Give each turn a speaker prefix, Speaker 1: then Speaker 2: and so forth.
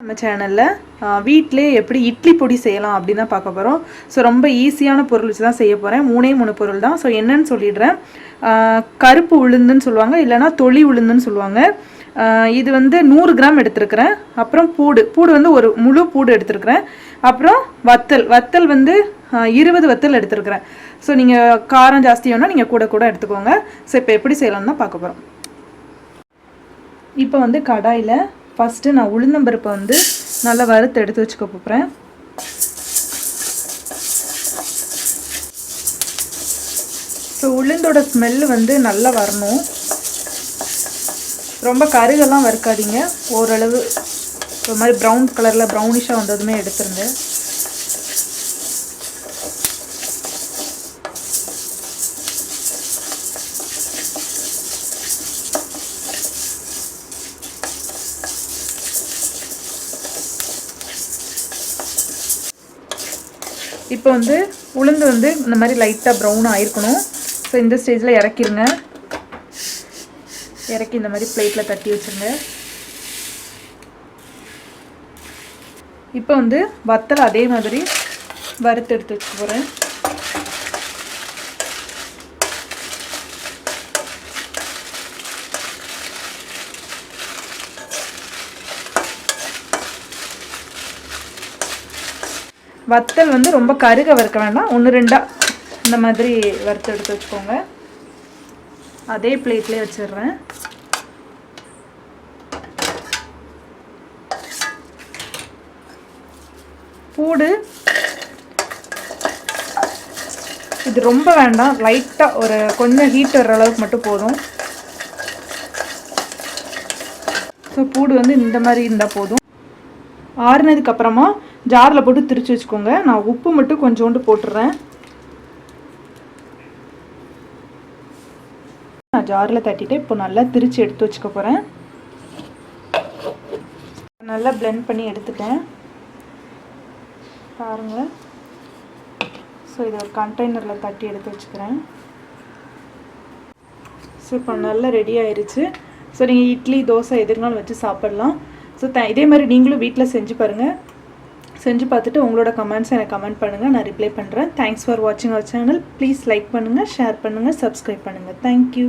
Speaker 1: நம்ம சேனலில் வீட்டிலே எப்படி இட்லி பொடி செய்யலாம் அப்படின்னு தான் பார்க்க போகிறோம். ஸோ ரொம்ப ஈஸியான பொருள் வச்சு தான் செய்ய போகிறேன். 3 பொருள் தான். ஸோ என்னன்னு சொல்லிடுறேன். கருப்பு உளுந்துன்னு சொல்லுவாங்க, இல்லைனா தொளி உளுந்துன்னு சொல்லுவாங்க. இது வந்து 100 கிராம் எடுத்துருக்கிறேன். அப்புறம் பூடு வந்து ஒரு முழு பூடு எடுத்துருக்கிறேன். அப்புறம் வத்தல் வந்து 20 வத்தல் எடுத்துருக்கிறேன். ஸோ நீங்கள் காரம் ஜாஸ்தி வேணால் நீங்கள் கூட எடுத்துக்கோங்க. ஸோ இப்போ எப்படி செய்யலாம்னு தான் பார்க்க போகிறோம். இப்போ வந்து கடாயில் ஃபஸ்ட்டு நான் உளுந்தம்பருப்பை வந்து நல்லா வறுத்து எடுத்து வச்சுக்க போகிறேன். ஸோ உளுந்தோட ஸ்மெல்லு வந்து நல்லா வரணும். ரொம்ப கருகெல்லாம் வறுக்காதீங்க, ஓரளவு ஒரு மாதிரி ப்ரௌன் கலரில் ப்ரௌனிஷாக வந்ததுமே எடுத்துருங்க. இப்போ வந்து உளுந்து வந்து இந்த மாதிரி லைட்டாக ப்ரௌனாக ஆயிருக்கணும். ஸோ இந்த ஸ்டேஜில் இறக்கிடுங்க. இறக்கி இந்த மாதிரி பிளேட்டில் தட்டி வச்சுருங்க. இப்போ வந்து வத்தல் அதே மாதிரி வறுத்து எடுத்து வச்சுக்க போகிறேன். வத்தல் வந்து ரொம்ப கருக வறுக்க வேண்டாம், 1-2 இந்த மாதிரி வறுத்து எடுத்து வச்சுக்கோங்க. அதே பிளேட்லேயே வச்சிடுறேன். பூடு இது ரொம்ப வேண்டாம், லைட்டாக ஒரு கொஞ்சம் ஹீட் வர்ற அளவுக்கு மட்டும் போதும். ஸோ பூடு வந்து இந்த மாதிரி இருந்தால் போதும். ஆறுனதுக்கப்புறமா ஜாரில் போட்டு திரிச்சு வச்சுக்கோங்க. நான் உப்பு மட்டும் கொஞ்சோண்டு போட்டுடுறேன். நான் ஜாரில் தட்டிட்டு இப்போ நல்லா திரிச்சு எடுத்து வச்சுக்க போகிறேன். நல்லா பிளெண்ட் பண்ணி எடுத்துட்டேன் பாருங்கள். ஸோ இதை ஒரு கண்டெய்னரில் தட்டி எடுத்து வச்சுக்கிறேன். ஸோ இப்போ நல்லா ரெடி ஆயிடுச்சு. ஸோ நீங்கள் இட்லி தோசை எதுனாலும் வச்சு சாப்பிட்லாம். ஸோ இதே மாதிரி நீங்களும் வீட்டில் செஞ்சு பாருங்கள். செஞ்சு பார்த்துட்டு உங்களோட கமெண்ட்ஸை எனக்கு கமெண்ட் பண்ணுங்கள், நான் ரிப்ளை பண்ணுறேன். தேங்க்ஸ் ஃபார் வாட்சிங் அவர் சேனல். ப்ளீஸ் லைக் பண்ணுங்கள், ஷேர் பண்ணுங்கள், சப்ஸ்கிரைப் பண்ணுங்கள். தேங்க்யூ.